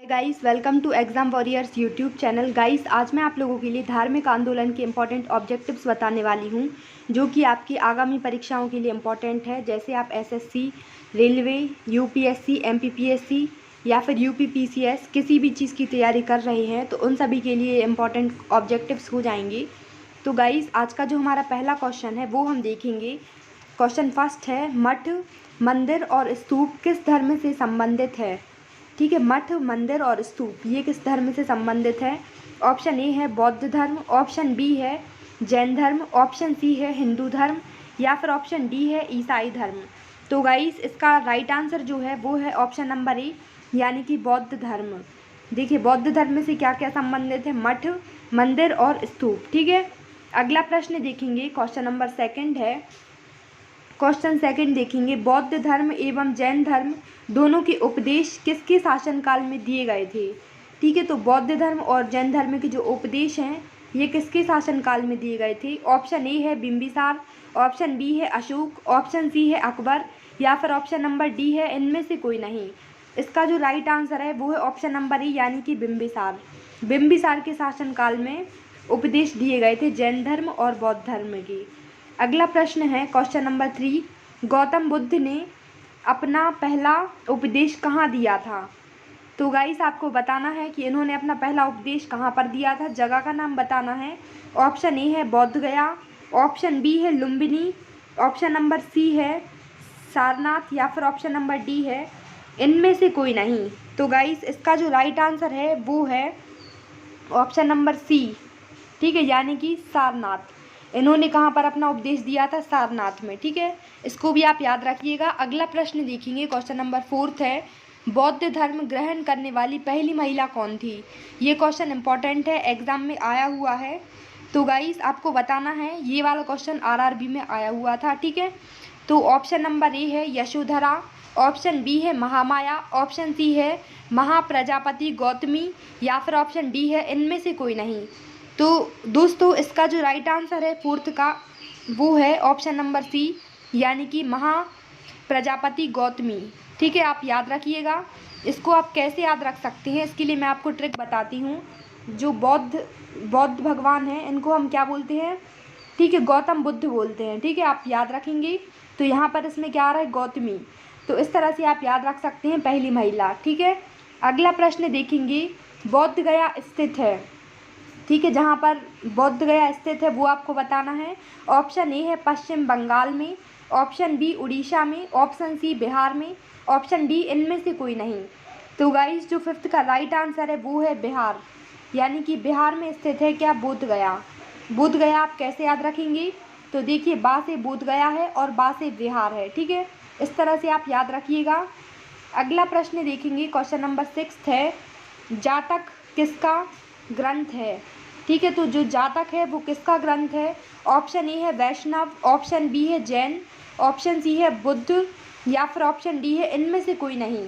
Guys, welcome to Exam Warriors YouTube channel. Guys, आज मैं आप लोगों के लिए धार्मिक आंदोलन के इम्पोर्टेंट ऑब्जेक्टिव्स बताने वाली हूं, जो कि आपकी आगामी परीक्षाओं के लिए इम्पोर्टेंट है। जैसे आप एसएससी, रेलवे, यूपीएससी, एमपीपीएससी या फिर यूपीपीसीएस किसी भी चीज़ की तैयारी कर रहे हैं तो उन सभी के लिए इम्पोर्टेंट ऑब्जेक्टिव्स हो जाएंगे। तो गाइस, आज का जो हमारा पहला क्वेश्चन है वो हम देखेंगे। क्वेश्चन फर्स्ट है, मठ, मंदिर और स्तूप किस धर्म से संबंधित है? ठीक है, मठ, मंदिर और स्तूप ये किस धर्म से संबंधित है? ऑप्शन ए है बौद्ध धर्म, ऑप्शन बी है जैन धर्म, ऑप्शन सी है हिंदू धर्म या फिर ऑप्शन डी है ईसाई धर्म। तो गाइस, इसका राइट आंसर जो है वो है ऑप्शन नंबर ए, यानी कि बौद्ध धर्म। देखिए, बौद्ध धर्म से क्या क्या संबंधित है? मठ, मंदिर और स्तूप। ठीक है, अगला प्रश्न देखेंगे। क्वेश्चन नंबर सेकंड है, क्वेश्चन सेकंड देखेंगे, बौद्ध धर्म एवं जैन धर्म दोनों के उपदेश किसके शासनकाल में दिए गए थे? ठीक है, तो बौद्ध धर्म और जैन धर्म के जो उपदेश हैं ये किसके शासनकाल में दिए गए थे? ऑप्शन ए है बिंबिसार, ऑप्शन बी है अशोक, ऑप्शन सी है अकबर या फिर ऑप्शन नंबर डी है इनमें से कोई नहीं। इसका जो राइट आंसर है वो है ऑप्शन नंबर ए, यानी कि बिंबिसार। बिंबिसार के शासनकाल में उपदेश दिए गए थे जैन धर्म और बौद्ध धर्म के। अगला प्रश्न है क्वेश्चन नंबर 3, गौतम बुद्ध ने अपना पहला उपदेश कहाँ दिया था? तो गाइस, आपको बताना है कि इन्होंने अपना पहला उपदेश कहाँ पर दिया था, जगह का नाम बताना है। ऑप्शन ए है बोध गया, ऑप्शन बी है लुम्बिनी, ऑप्शन नंबर सी है सारनाथ या फिर ऑप्शन नंबर डी है इनमें से कोई नहीं। तो गाइस, इसका जो राइट आंसर है वो है ऑप्शन नंबर सी। ठीक है, यानी कि सारनाथ। इन्होंने कहाँ पर अपना उपदेश दिया था? सारनाथ में। ठीक है, इसको भी आप याद रखिएगा। अगला प्रश्न देखेंगे, क्वेश्चन नंबर 4 है, बौद्ध धर्म ग्रहण करने वाली पहली महिला कौन थी? ये क्वेश्चन इंपॉर्टेंट है, एग्जाम में आया हुआ है। तो गाइस, आपको बताना है, ये वाला क्वेश्चन आरआरबी में आया हुआ था। ठीक है, तो ऑप्शन नंबर ए है यशोधरा, ऑप्शन बी है महामाया, ऑप्शन सी है महाप्रजापति गौतमी या फिर ऑप्शन डी है इनमें से कोई नहीं। तो दोस्तों, इसका जो राइट आंसर है फोर्थ का वो है ऑप्शन नंबर सी, यानी कि महाप्रजापति गौतमी। ठीक है, आप याद रखिएगा। इसको आप कैसे याद रख सकते हैं, इसके लिए मैं आपको ट्रिक बताती हूँ। जो बौद्ध भगवान हैं इनको हम क्या बोलते हैं? ठीक है, गौतम बुद्ध बोलते हैं। ठीक है, आप याद रखेंगे। तो यहाँ पर इसमें क्या आ रहा है? गौतमी। तो इस तरह से आप याद रख सकते हैं, पहली महिला। ठीक है, अगला प्रश्न देखेंगे, बोध गया स्थित है। ठीक है, जहाँ पर बोध गया स्थित है वो आपको बताना है। ऑप्शन ए है पश्चिम बंगाल में, ऑप्शन बी उड़ीसा में, ऑप्शन सी बिहार में, ऑप्शन डी इनमें से कोई नहीं। तो गाइस, जो फिफ्थ का राइट आंसर है वो है बिहार, यानी कि बिहार में स्थित है क्या? बोध गया। बोध गया आप कैसे याद रखेंगे? तो देखिए, बा से बोध गया है और बा से बिहार है। ठीक है, इस तरह से आप याद रखिएगा। अगला प्रश्न देखेंगे, क्वेश्चन नंबर 6 है, जातक किसका ग्रंथ है? ठीक है, तो जो जातक है वो किसका ग्रंथ है? ऑप्शन ए है वैष्णव, ऑप्शन बी है जैन, ऑप्शन सी है बुद्ध या फिर ऑप्शन डी है इनमें से कोई नहीं।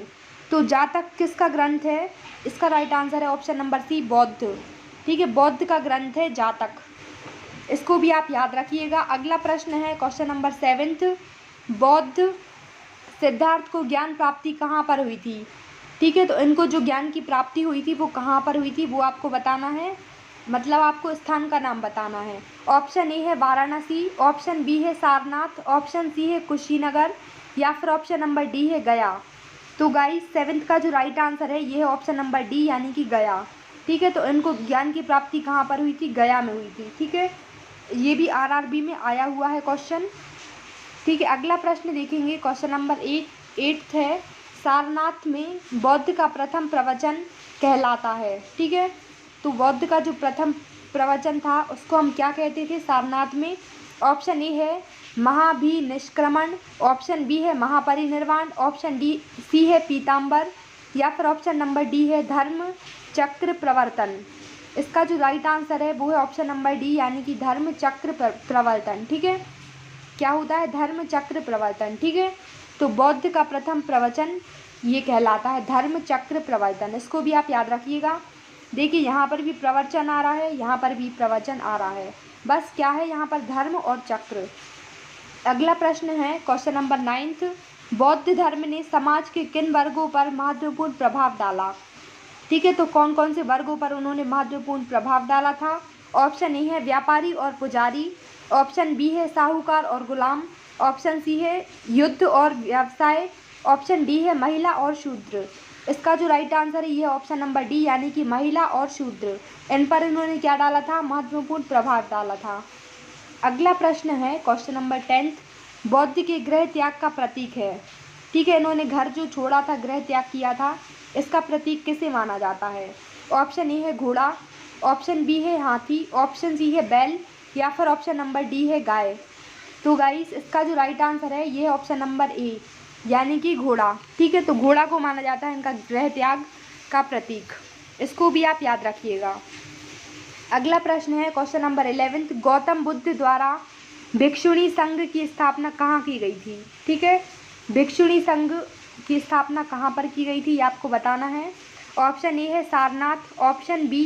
तो जातक किसका ग्रंथ है? इसका राइट आंसर है ऑप्शन नंबर सी, बौद्ध। ठीक है, बौद्ध का ग्रंथ है जातक। इसको भी आप याद रखिएगा। अगला प्रश्न है क्वेश्चन नंबर 7, बौद्ध सिद्धार्थ को ज्ञान प्राप्ति कहाँ पर हुई थी? ठीक है, तो इनको जो ज्ञान की प्राप्ति हुई थी वो कहाँ पर हुई थी वो आपको बताना है, मतलब आपको स्थान का नाम बताना है। ऑप्शन ए है वाराणसी, ऑप्शन बी है सारनाथ, ऑप्शन सी है कुशीनगर या फिर ऑप्शन नंबर डी है गया। तो गाइस, 7th का जो राइट आंसर है ये है ऑप्शन नंबर डी, यानी कि गया। ठीक है, तो इनको ज्ञान की प्राप्ति कहाँ पर हुई थी? गया में हुई थी। ठीक है, ये भी आरआरबी में आया हुआ है क्वेश्चन। ठीक है, अगला प्रश्न देखेंगे, क्वेश्चन नंबर 8 है, सारनाथ में बौद्ध का प्रथम प्रवचन कहलाता है। ठीक है, तो बौद्ध का जो प्रथम प्रवचन था उसको हम क्या कहते थे सारनाथ में? ऑप्शन ए है महाभिनिष्क्रमण, ऑप्शन बी है महापरिनिर्वाण, ऑप्शन डी सी है पीताम्बर या फिर ऑप्शन नंबर डी है धर्म चक्र प्रवर्तन। इसका जो राइट आंसर है वो है ऑप्शन नंबर डी, यानी कि धर्म चक्र प्रवर्तन। ठीक है, क्या होता है? धर्म चक्र प्रवर्तन। ठीक है, तो बौद्ध का प्रथम प्रवचन ये कहलाता है धर्म चक्र प्रवर्तन। इसको भी आप याद रखिएगा। देखिए, यहाँ पर भी प्रवचन आ रहा है, यहाँ पर भी प्रवचन आ रहा है, बस क्या है यहाँ पर? धर्म और चक्र। अगला प्रश्न है क्वेश्चन नंबर 9, बौद्ध धर्म ने समाज के किन वर्गों पर महत्वपूर्ण प्रभाव डाला? ठीक है, तो कौन कौन से वर्गों पर उन्होंने महत्वपूर्ण प्रभाव डाला था? ऑप्शन ए है व्यापारी और पुजारी, ऑप्शन बी है साहूकार और गुलाम, ऑप्शन सी है युद्ध और व्यवसाय, ऑप्शन डी है महिला और शूद्र। इसका जो राइट आंसर है ये ऑप्शन नंबर डी, यानी कि महिला और शूद्र, इन पर इन्होंने क्या डाला था? महत्वपूर्ण प्रभाव डाला था। अगला प्रश्न है क्वेश्चन नंबर 10, बौद्ध के गृह त्याग का प्रतीक है। ठीक है, इन्होंने घर जो छोड़ा था, गृह त्याग किया था, इसका प्रतीक किसे माना जाता है? ऑप्शन ए है घोड़ा, ऑप्शन बी है हाथी, ऑप्शन सी है बैल, या फिर ऑप्शन नंबर डी है गाय। तो गाइस इसका जो राइट आंसर है ये ऑप्शन नंबर ए, यानी कि घोड़ा। ठीक है, तो घोड़ा को माना जाता है इनका गृह त्याग का प्रतीक, इसको भी आप याद रखिएगा। अगला प्रश्न है क्वेश्चन नंबर 11, गौतम बुद्ध द्वारा भिक्षुणी संघ की स्थापना कहाँ की गई थी? ठीक है, भिक्षुणी संघ की स्थापना कहाँ पर की गई थी ये आपको बताना है। ऑप्शन ए है सारनाथ, ऑप्शन बी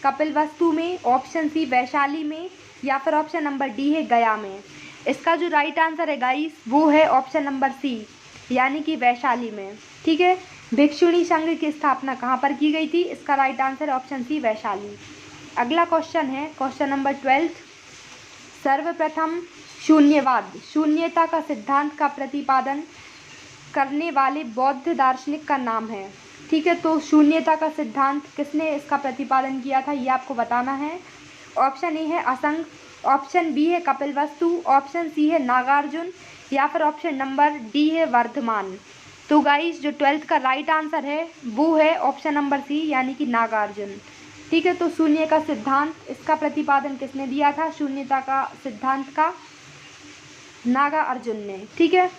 कपिलवस्तु में, ऑप्शन सी वैशाली में, या फिर ऑप्शन नंबर डी है गया में। इसका जो राइट आंसर है गाइस वो है ऑप्शन नंबर सी, यानी कि वैशाली में। ठीक है, भिक्षुणी संघ की स्थापना कहाँ पर की गई थी? इसका right answer option C Vaishali. अगला क्वेश्चन है क्वेश्चन नंबर 12, सर्वप्रथम शून्यवाद, शून्यता का सिद्धांत का प्रतिपादन करने वाले बौद्ध दार्शनिक का नाम है। ठीक है, तो शून्यता का सिद्धांत किसने इसका प्रतिपादन किया था ये आपको बताना है। ऑप्शन ए है असंग, ऑप्शन बी है कपिलवस्तु, ऑप्शन सी है नागार्जुन, या फिर ऑप्शन नंबर डी है वर्धमान। तो गाइस जो 12th का राइट आंसर है वो है ऑप्शन नंबर सी, यानी कि नागार्जुन। ठीक है, तो शून्य का सिद्धांत इसका प्रतिपादन किसने दिया था? शून्यता का सिद्धांत का नागार्जुन ने। ठीक है,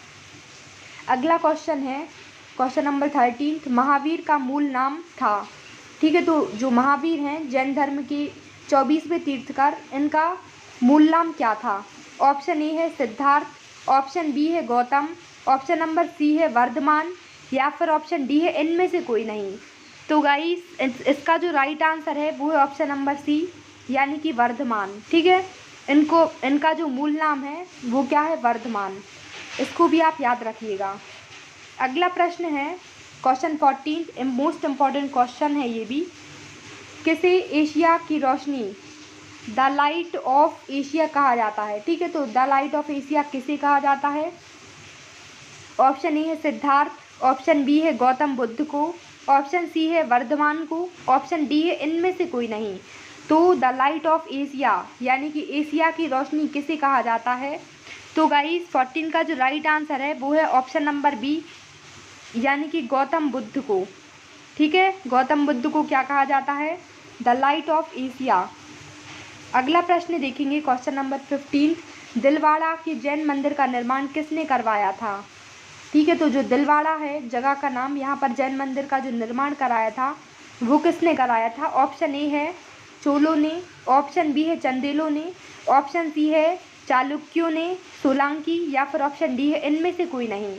अगला क्वेश्चन है क्वेश्चन नंबर 13, महावीर का मूल नाम था। ठीक है, तो जो महावीर हैं जैन धर्म के 24वें तीर्थकर, इनका मूल नाम क्या था? ऑप्शन ए है सिद्धार्थ, ऑप्शन बी है गौतम, ऑप्शन नंबर सी है वर्धमान, या फिर ऑप्शन डी है इनमें से कोई नहीं। तो गाइस इसका जो राइट आंसर है वो है ऑप्शन नंबर सी, यानी कि वर्धमान। ठीक है, इनका जो मूल नाम है वो क्या है? वर्धमान। इसको भी आप याद रखिएगा। अगला प्रश्न है क्वेश्चन 14, मोस्ट इम्पॉर्टेंट क्वेश्चन है ये भी, किसे एशिया की रोशनी, द लाइट ऑफ एशिया कहा जाता है? ठीक है, तो द लाइट ऑफ एशिया किसे कहा जाता है? ऑप्शन ए है सिद्धार्थ, ऑप्शन बी है गौतम बुद्ध को, ऑप्शन सी है वर्धमान को, ऑप्शन डी है इनमें से कोई नहीं। तो द लाइट ऑफ एशिया यानी कि एशिया की रोशनी किसे कहा जाता है? तो गाइस 14 का जो राइट आंसर है वो है ऑप्शन नंबर बी, यानी कि गौतम बुद्ध को। ठीक है, गौतम बुद्ध को क्या कहा जाता है? The light of Asia. अगला प्रश्न देखेंगे क्वेश्चन नंबर 15, दिलवाड़ा के जैन मंदिर का निर्माण किसने करवाया था? ठीक है, तो जो दिलवाड़ा है जगह का नाम, यहाँ पर जैन मंदिर का जो निर्माण कराया था वो किसने कराया था? ऑप्शन ए है चोलों ने, ऑप्शन बी है चंदेलों ने, ऑप्शन सी है चालुक्यों ने, सोलंकी, या फिर ऑप्शन डी है इनमें से कोई नहीं।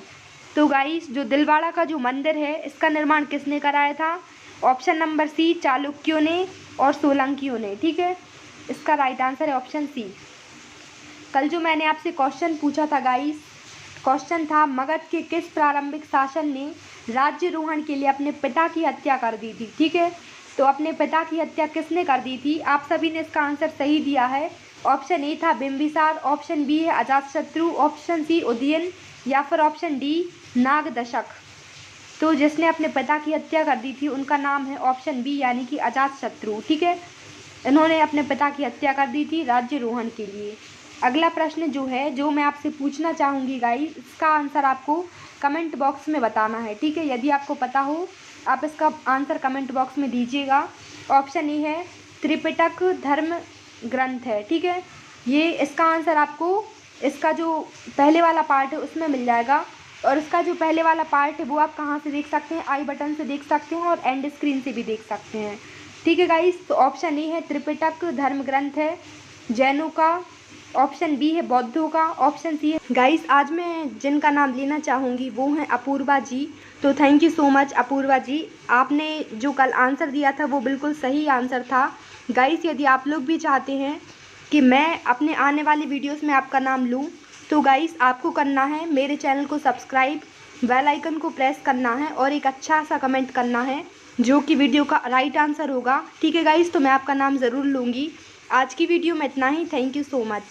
तो गाइस जो दिलवाड़ा का जो मंदिर है इसका निर्माण किसने कराया था? ऑप्शन नंबर सी, चालुक्यों ने और सोलंकियों ने। ठीक है, इसका राइट आंसर है ऑप्शन सी। कल जो मैंने आपसे क्वेश्चन पूछा था गाइस, क्वेश्चन था मगध के किस प्रारंभिक शासन ने राज्यरोहण के लिए अपने पिता की हत्या कर दी थी? ठीक है, तो अपने पिता की हत्या किसने कर दी थी? आप सभी ने इसका आंसर सही दिया है। ऑप्शन ए था बिंबिसार, ऑप्शन बी है अजातशत्रु, ऑप्शन सी उदयन, या फिर ऑप्शन डी नागदशक। तो जिसने अपने पिता की हत्या कर दी थी उनका नाम है ऑप्शन बी, यानी कि अजातशत्रु। ठीक है, इन्होंने अपने पिता की हत्या कर दी थी राज्यरोहण के लिए। अगला प्रश्न जो है जो मैं आपसे पूछना चाहूँगी गाइस, इसका आंसर आपको कमेंट बॉक्स में बताना है। ठीक है, यदि आपको पता हो आप इसका आंसर कमेंट बॉक्स में दीजिएगा। ऑप्शन ए है त्रिपिटक धर्म ग्रंथ है। ठीक है, ये इसका आंसर आपको इसका जो पहले वाला पार्ट है उसमें मिल जाएगा, और इसका जो पहले वाला पार्ट है वो आप कहाँ से देख सकते हैं? आई बटन से देख सकते हैं और एंड स्क्रीन से भी देख सकते हैं। ठीक है गाइस, तो ऑप्शन ए है त्रिपिटक धर्म ग्रंथ है जैनों का, ऑप्शन बी है बौद्धों का, ऑप्शन सी है। गाइस आज मैं जिनका नाम लेना चाहूँगी वो हैं अपूर्वा जी। तो thank you so much Apoorva ji, आपने जो कल आंसर दिया था वो बिल्कुल सही आंसर था। गाइस यदि आप लोग भी चाहते हैं कि मैं अपने आने वाली वीडियोस में आपका नाम लूँ, तो गाइस आपको करना है मेरे चैनल को सब्सक्राइब, बेल आइकन को प्रेस करना है और एक अच्छा सा कमेंट करना है जो कि वीडियो का राइट आंसर होगा। ठीक है गाइस, तो मैं आपका नाम ज़रूर लूँगी। आज की वीडियो में इतना ही। Thank you so much.